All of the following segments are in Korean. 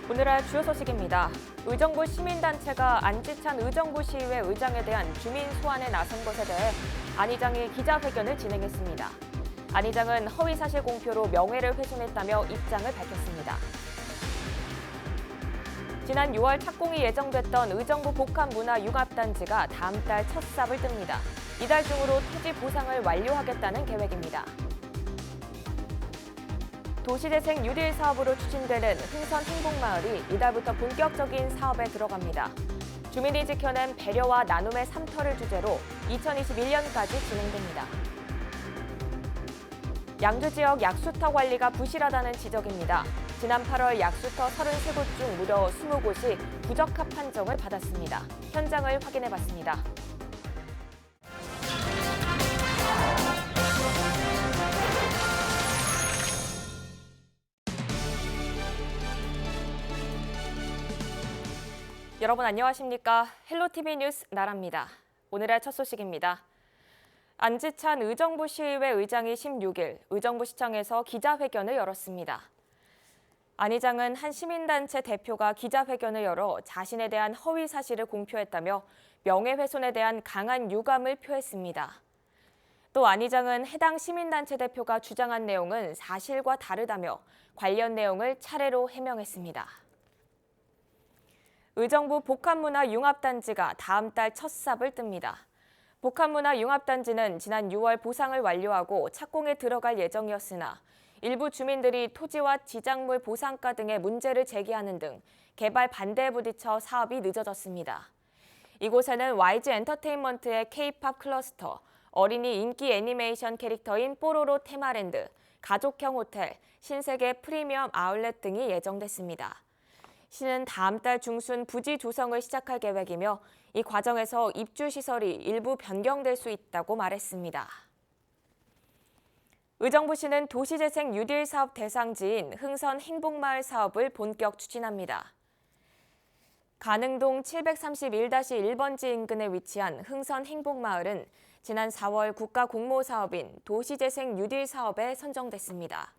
오늘의 주요 소식입니다. 의정부 시민단체가 안지찬 의정부 시의회 의장에 대한 주민 소환에 나선 것에 대해 안 의장이 기자회견을 진행했습니다. 안 의장은 허위사실 공표로 명예를 훼손했다며 입장을 밝혔습니다. 지난 6월 착공이 예정됐던 의정부 복합문화융합단지가 다음 달 첫 삽을 뜹니다. 이달 중으로 토지 보상을 완료하겠다는 계획입니다. 도시재생 뉴딜 사업으로 추진되는 흥선 행복마을이 이달부터 본격적인 사업에 들어갑니다. 주민이 지켜낸 배려와 나눔의 삼터를 주제로 2021년까지 진행됩니다. 양주 지역 약수터 관리가 부실하다는 지적입니다. 지난 8월 약수터 33곳 중 무려 20곳이 부적합 판정을 받았습니다. 현장을 확인해봤습니다. 여러분 안녕하십니까? 헬로티비 뉴스 나라입니다. 오늘의 첫 소식입니다. 안지찬 의정부 시의회 의장이 16일 의정부시청에서 기자회견을 열었습니다. 안 의장은 한 시민단체 대표가 기자회견을 열어 자신에 대한 허위 사실을 공표했다며 명예훼손에 대한 강한 유감을 표했습니다. 또 안 의장은 해당 시민단체 대표가 주장한 내용은 사실과 다르다며 관련 내용을 차례로 해명했습니다. 의정부 복합문화융합단지가 다음 달 첫 삽을 뜹니다. 복합문화융합단지는 지난 6월 보상을 완료하고 착공에 들어갈 예정이었으나 일부 주민들이 토지와 지작물 보상가 등의 문제를 제기하는 등 개발 반대에 부딪혀 사업이 늦어졌습니다. 이곳에는 YG 엔터테인먼트의 K-팝 클러스터, 어린이 인기 애니메이션 캐릭터인 뽀로로 테마랜드, 가족형 호텔, 신세계 프리미엄 아울렛 등이 예정됐습니다. 시는 다음 달 중순 부지 조성을 시작할 계획이며 이 과정에서 입주시설이 일부 변경될 수 있다고 말했습니다. 의정부시는 도시재생 뉴딜 사업 대상지인 흥선 행복마을 사업을 본격 추진합니다. 가능동 731-1번지 인근에 위치한 흥선 행복마을은 지난 4월 국가공모사업인 도시재생 뉴딜 사업에 선정됐습니다.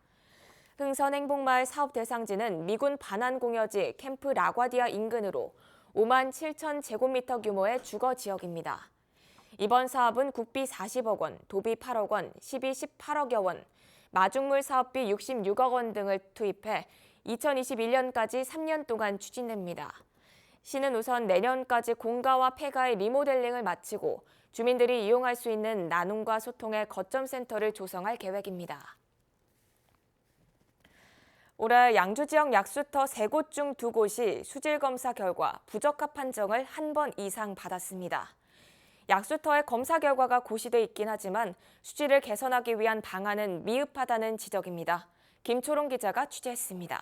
흥선 행복마을 사업 대상지는 미군 반환공여지 캠프 라과디아 인근으로 5만 7천 제곱미터 규모의 주거 지역입니다. 이번 사업은 국비 40억 원, 도비 8억 원, 시비 18억여 원, 마중물 사업비 66억 원 등을 투입해 2021년까지 3년 동안 추진됩니다. 시는 우선 내년까지 공가와 폐가의 리모델링을 마치고 주민들이 이용할 수 있는 나눔과 소통의 거점센터를 조성할 계획입니다. 올해 양주 지역 약수터 3곳 중 2곳이 수질 검사 결과 부적합 판정을 한 번 이상 받았습니다. 약수터의 검사 결과가 고시돼 있긴 하지만 수질을 개선하기 위한 방안은 미흡하다는 지적입니다. 김초롱 기자가 취재했습니다.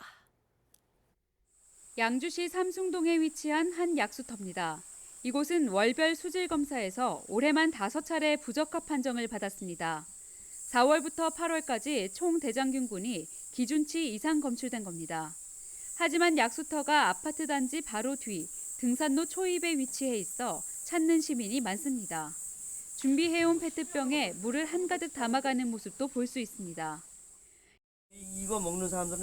양주시 삼숭동에 위치한 한 약수터입니다. 이곳은 월별 수질 검사에서 올해만 5차례 부적합 판정을 받았습니다. 4월부터 8월까지 총 대장균군이 기준치 이상 검출된 겁니다. 하지만 약수터가 아파트 단지 바로 뒤 등산로 초입에 위치해 있어 찾는 시민이 많습니다. 준비해온 페트병에 물을 한가득 담아가는 모습도 볼 수 있습니다. 이거 먹는 사람들은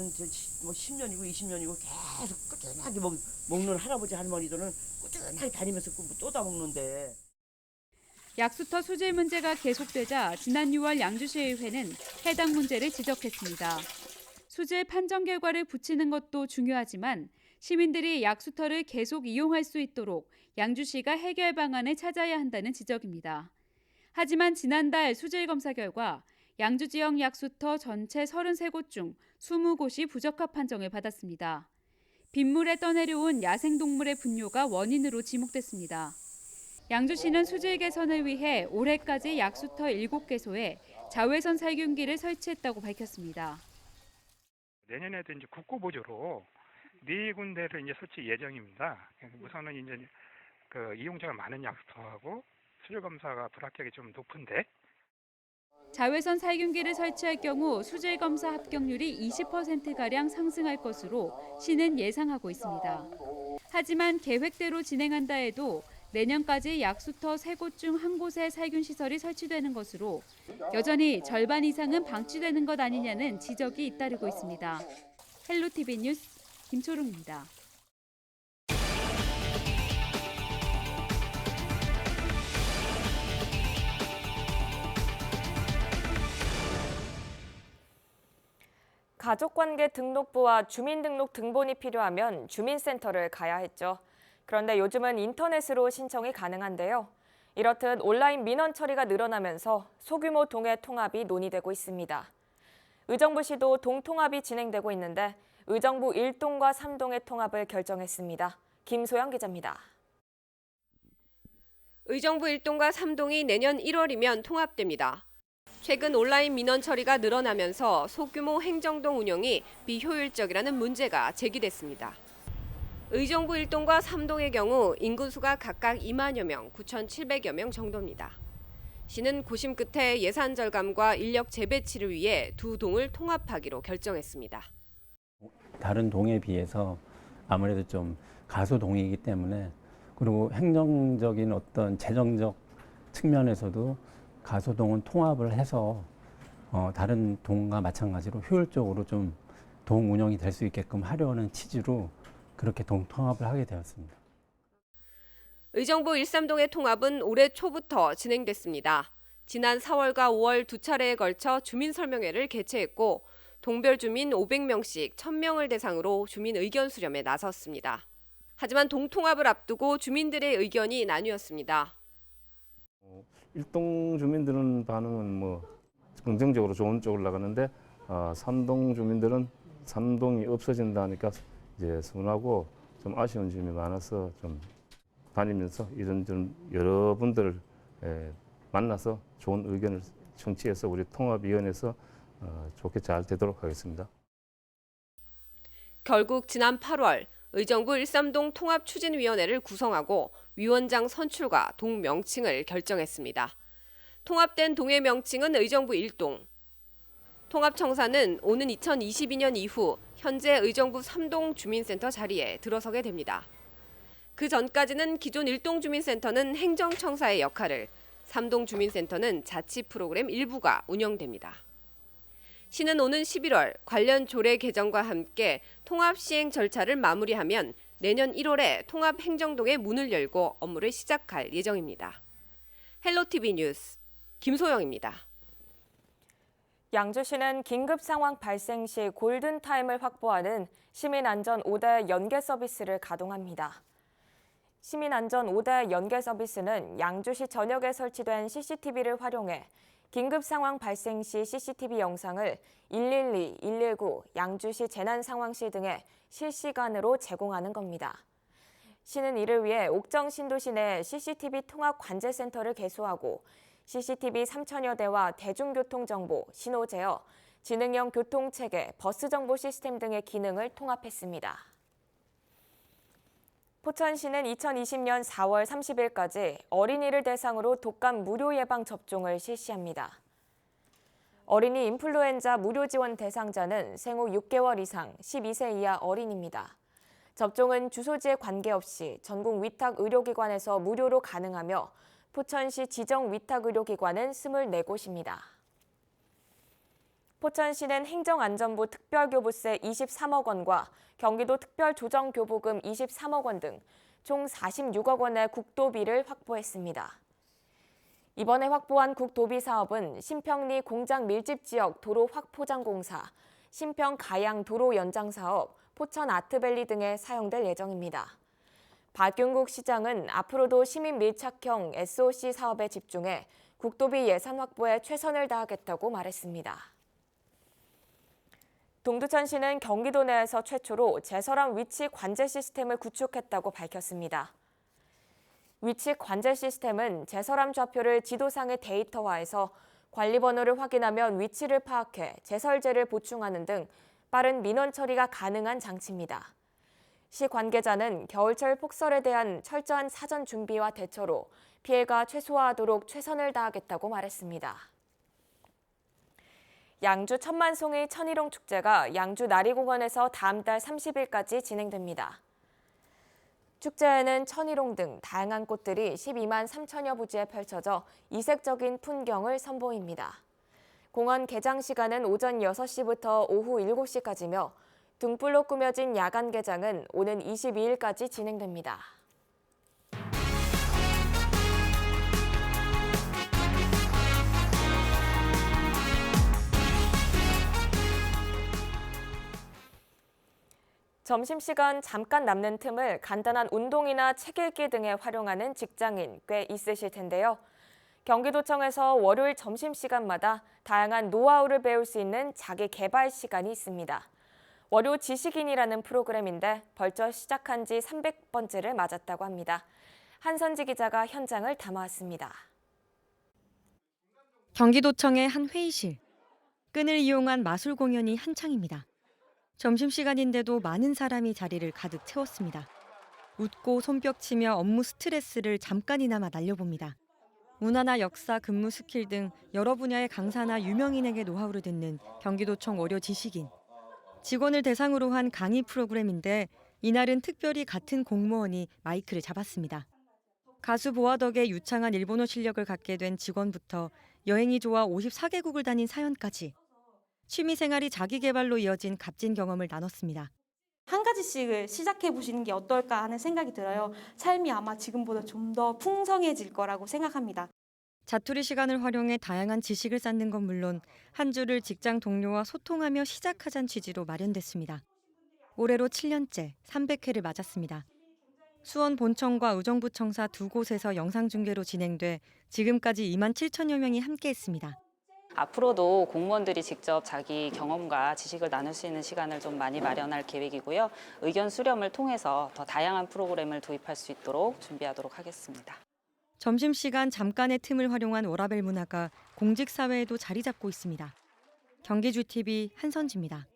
뭐 10년이고 20년이고 계속 꾸준하게 먹는 할아버지 할머니들은 꾸준하게 다니면서 또 다 먹는데. 약수터 수질 문제가 계속되자 지난 6월 양주시의회는 해당 문제를 지적했습니다. 수질 판정 결과를 붙이는 것도 중요하지만 시민들이 약수터를 계속 이용할 수 있도록 양주시가 해결 방안을 찾아야 한다는 지적입니다. 하지만 지난달 수질 검사 결과 양주 지역 약수터 전체 33곳 중 20곳이 부적합 판정을 받았습니다. 빗물에 떠내려온 야생동물의 분뇨가 원인으로 지목됐습니다. 양주시는 수질 개선을 위해 올해까지 약수터 7개소에 자외선 살균기를 설치했다고 밝혔습니다. 내년에도 이제 국고보조로 4군데를 이제 설치 예정입니다. 우선은 이제 그 이용자가 많은 약수터하고 수질 검사가 불합격이 좀 높은데. 자외선 살균기를 설치할 경우 수질 검사 합격률이 20%가량 상승할 것으로 시는 예상하고 있습니다. 하지만 계획대로 진행한다 해도 내년까지 약수터 3곳 중 1곳에 살균시설이 설치되는 것으로 여전히 절반 이상은 방치되는 것 아니냐는 지적이 잇따르고 있습니다. 헬로티비 뉴스 김초롱입니다. 가족관계 등록부와 주민등록 등본이 필요하면 주민센터를 가야 했죠. 그런데 요즘은 인터넷으로 신청이 가능한데요. 이렇듯 온라인 민원 처리가 늘어나면서 소규모 동의 통합이 논의되고 있습니다. 의정부시도 동통합이 진행되고 있는데 의정부 1동과 3동의 통합을 결정했습니다. 김소영 기자입니다. 의정부 1동과 3동이 내년 1월이면 통합됩니다. 최근 온라인 민원 처리가 늘어나면서 소규모 행정동 운영이 비효율적이라는 문제가 제기됐습니다. 의정부 1동과 3동의 경우 인구수가 각각 2만여 명, 9,700여 명 정도입니다. 시는 고심 끝에 예산 절감과 인력 재배치를 위해 두 동을 통합하기로 결정했습니다. 다른 동에 비해서 아무래도 좀 가소동이기 때문에 그리고 행정적인 어떤 재정적 측면에서도 가소동은 통합을 해서 다른 동과 마찬가지로 효율적으로 좀 동 운영이 될 수 있게끔 하려는 취지로 그렇게 동 통합을 하게 되었습니다. 의정부 1, 3동의 통합은 올해 초부터 진행됐습니다. 지난 4월과 5월 두 차례에 걸쳐 주민설명회를 개최했고 동별 주민 500명씩 1000명을 대상으로 주민 의견 수렴에 나섰습니다. 하지만 동통합을 앞두고 주민들의 의견이 나뉘었습니다. 1동 주민들은 반응은 긍정적으로 좋은 쪽으로 나가는데 3동 주민들은 3동이 없어진다니까 이제 서운하고 좀 아쉬운 점이 많아서 좀 다니면서 이런저런 여러분들을 만나서 좋은 의견을 청취해서 우리 통합위원회에서 좋게 잘 되도록 하겠습니다. 결국 지난 8월 의정부 1, 3동 통합추진위원회를 구성하고 위원장 선출과 동 명칭을 결정했습니다. 통합된 동의 명칭은 의정부 1동. 통합청사는 오는 2022년 이후 현재 의정부 3동 주민센터 자리에 들어서게 됩니다. 그 전까지는 기존 1동 주민센터는 행정청사의 역할을, 3동 주민센터는 자치 프로그램 일부가 운영됩니다. 시는 오는 11월 관련 조례 개정과 함께 통합 시행 절차를 마무리하면 내년 1월에 통합 행정동의 문을 열고 업무를 시작할 예정입니다. 헬로티비 뉴스 김소영입니다. 양주시는 긴급 상황 발생 시 골든타임을 확보하는 시민안전 5대 연계 서비스를 가동합니다. 시민안전 5대 연계 서비스는 양주시 전역에 설치된 CCTV를 활용해 긴급 상황 발생 시 CCTV 영상을 112, 119, 양주시 재난상황실 등에 실시간으로 제공하는 겁니다. 시는 이를 위해 옥정 신도시 내 CCTV 통합 관제센터를 개소하고 CCTV 3천여 대와 대중교통정보, 신호 제어, 지능형 교통체계, 버스 정보 시스템 등의 기능을 통합했습니다. 포천시는 2020년 4월 30일까지 어린이를 대상으로 독감 무료 예방 접종을 실시합니다. 어린이 인플루엔자 무료 지원 대상자는 생후 6개월 이상 12세 이하 어린입니다. 접종은 주소지에 관계없이 전국 위탁 의료기관에서 무료로 가능하며 포천시 지정 위탁 의료기관은 24곳입니다. 포천시는 행정안전부 특별교부세 23억 원과 경기도 특별조정교부금 23억 원 등 총 46억 원의 국도비를 확보했습니다. 이번에 확보한 국도비 사업은 신평리 공장 밀집 지역 도로 확포장 공사, 신평 가양 도로 연장 사업, 포천 아트밸리 등에 사용될 예정입니다. 박균국 시장은 앞으로도 시민 밀착형 SOC 사업에 집중해 국도비 예산 확보에 최선을 다하겠다고 말했습니다. 동두천시는 경기도 내에서 최초로 제설함 위치 관제 시스템을 구축했다고 밝혔습니다. 위치 관제 시스템은 제설함 좌표를 지도상의 데이터화해서 관리번호를 확인하면 위치를 파악해 제설제를 보충하는 등 빠른 민원 처리가 가능한 장치입니다. 시 관계자는 겨울철 폭설에 대한 철저한 사전 준비와 대처로 피해가 최소화하도록 최선을 다하겠다고 말했습니다. 양주 천만송이 천일홍 축제가 양주 나리공원에서 다음 달 30일까지 진행됩니다. 축제에는 천일홍 등 다양한 꽃들이 12만 3천여 부지에 펼쳐져 이색적인 풍경을 선보입니다. 공원 개장 시간은 오전 6시부터 오후 7시까지며 등불로 꾸며진 야간 개장은 오는 22일까지 진행됩니다. 점심시간 잠깐 남는 틈을 간단한 운동이나 책 읽기 등에 활용하는 직장인 꽤 있으실 텐데요. 경기도청에서 월요일 점심시간마다 다양한 노하우를 배울 수 있는 자기 개발 시간이 있습니다. 월요 지식인이라는 프로그램인데 벌써 시작한 지 300번째를 맞았다고 합니다. 한선지 기자가 현장을 담아왔습니다. 경기도청의 한 회의실. 끈을 이용한 마술 공연이 한창입니다. 점심시간인데도 많은 사람이 자리를 가득 채웠습니다. 웃고 손뼉치며 업무 스트레스를 잠깐이나마 날려봅니다. 문화나 역사, 근무 스킬 등 여러 분야의 강사나 유명인에게 노하우를 듣는 경기도청 월요 지식인. 직원을 대상으로 한 강의 프로그램인데 이날은 특별히 같은 공무원이 마이크를 잡았습니다. 가수 보아덕의 유창한 일본어 실력을 갖게 된 직원부터 여행이 좋아 54개국을 다닌 사연까지 취미생활이 자기개발로 이어진 값진 경험을 나눴습니다. 한 가지씩을 시작해 보시는 게 어떨까 하는 생각이 들어요. 삶이 아마 지금보다 좀 더 풍성해질 거라고 생각합니다. 자투리 시간을 활용해 다양한 지식을 쌓는 건 물론 한 주를 직장 동료와 소통하며 시작하자는 취지로 마련됐습니다. 올해로 7년째 300회를 맞았습니다. 수원 본청과 의정부청사 두 곳에서 영상중계로 진행돼 지금까지 2만 7천여 명이 함께했습니다. 앞으로도 공무원들이 직접 자기 경험과 지식을 나눌 수 있는 시간을 좀 많이 마련할 계획이고요. 의견 수렴을 통해서 더 다양한 프로그램을 도입할 수 있도록 준비하도록 하겠습니다. 점심시간 잠깐의 틈을 활용한 워라밸 문화가 공직사회에도 자리 잡고 있습니다. 경기주TV 한선지입니다.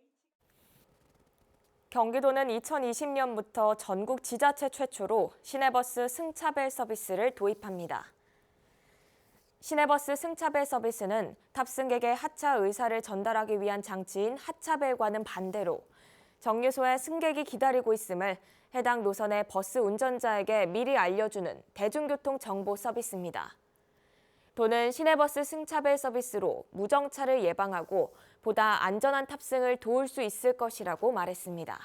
경기도는 2020년부터 전국 지자체 최초로 시내버스 승차벨 서비스를 도입합니다. 시내버스 승차벨 서비스는 탑승객의 하차 의사를 전달하기 위한 장치인 하차벨과는 반대로 정류소에 승객이 기다리고 있음을 해당 노선의 버스 운전자에게 미리 알려주는 대중교통 정보 서비스입니다. 도는 시내버스 승차벨 서비스로 무정차를 예방하고 보다 안전한 탑승을 도울 수 있을 것이라고 말했습니다.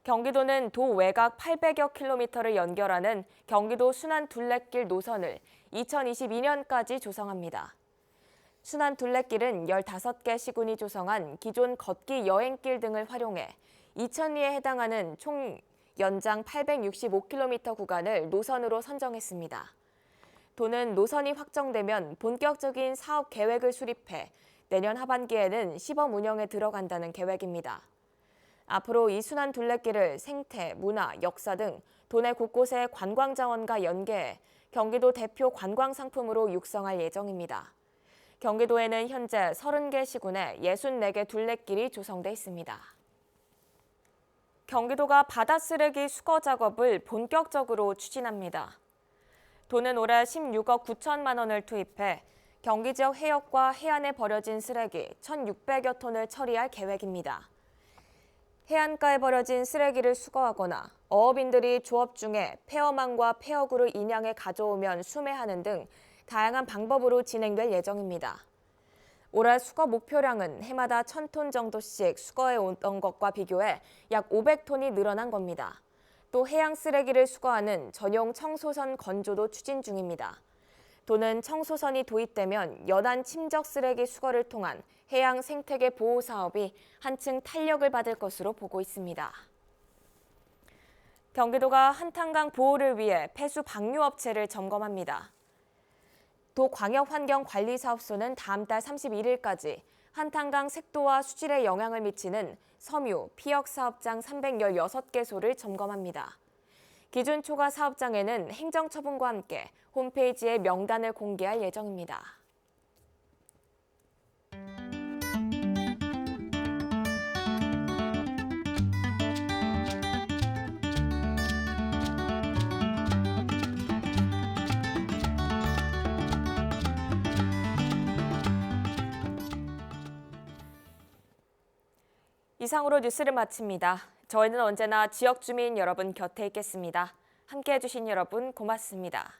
경기도는 도 외곽 800여 킬로미터를 연결하는 경기도 순환 둘레길 노선을 2022년까지 조성합니다. 순환 둘레길은 15개 시군이 조성한 기존 걷기 여행길 등을 활용해 2,000리에 해당하는 총 연장 865km 구간을 노선으로 선정했습니다. 도는 노선이 확정되면 본격적인 사업 계획을 수립해 내년 하반기에는 시범 운영에 들어간다는 계획입니다. 앞으로 이 순환 둘레길을 생태, 문화, 역사 등 도내 곳곳의 관광자원과 연계해 경기도 대표 관광상품으로 육성할 예정입니다. 경기도에는 현재 30개 시군에 64개 둘레길이 조성돼 있습니다. 경기도가 바다 쓰레기 수거 작업을 본격적으로 추진합니다. 도는 올해 16억 9천만 원을 투입해 경기 지역 해역과 해안에 버려진 쓰레기 1,600여 톤을 처리할 계획입니다. 해안가에 버려진 쓰레기를 수거하거나 어업인들이 조업 중에 폐어망과 폐어구를 인양해 가져오면 수매하는 등 다양한 방법으로 진행될 예정입니다. 올해 수거 목표량은 해마다 1,000톤 정도씩 수거해 오던 것과 비교해 약 500톤이 늘어난 겁니다. 또 해양 쓰레기를 수거하는 전용 청소선 건조도 추진 중입니다. 도는 청소선이 도입되면 연안 침적 쓰레기 수거를 통한 해양 생태계 보호 사업이 한층 탄력을 받을 것으로 보고 있습니다. 경기도가 한탄강 보호를 위해 폐수 방류 업체를 점검합니다. 도 광역환경관리사업소는 다음 달 31일까지 한탄강 색도와 수질에 영향을 미치는 섬유, 피역 사업장 316개소를 점검합니다. 기준 초과 사업장에는 행정처분과 함께 홈페이지에 명단을 공개할 예정입니다. 이상으로 뉴스를 마칩니다. 저희는 언제나 지역 주민 여러분 곁에 있겠습니다. 함께해 주신 여러분 고맙습니다.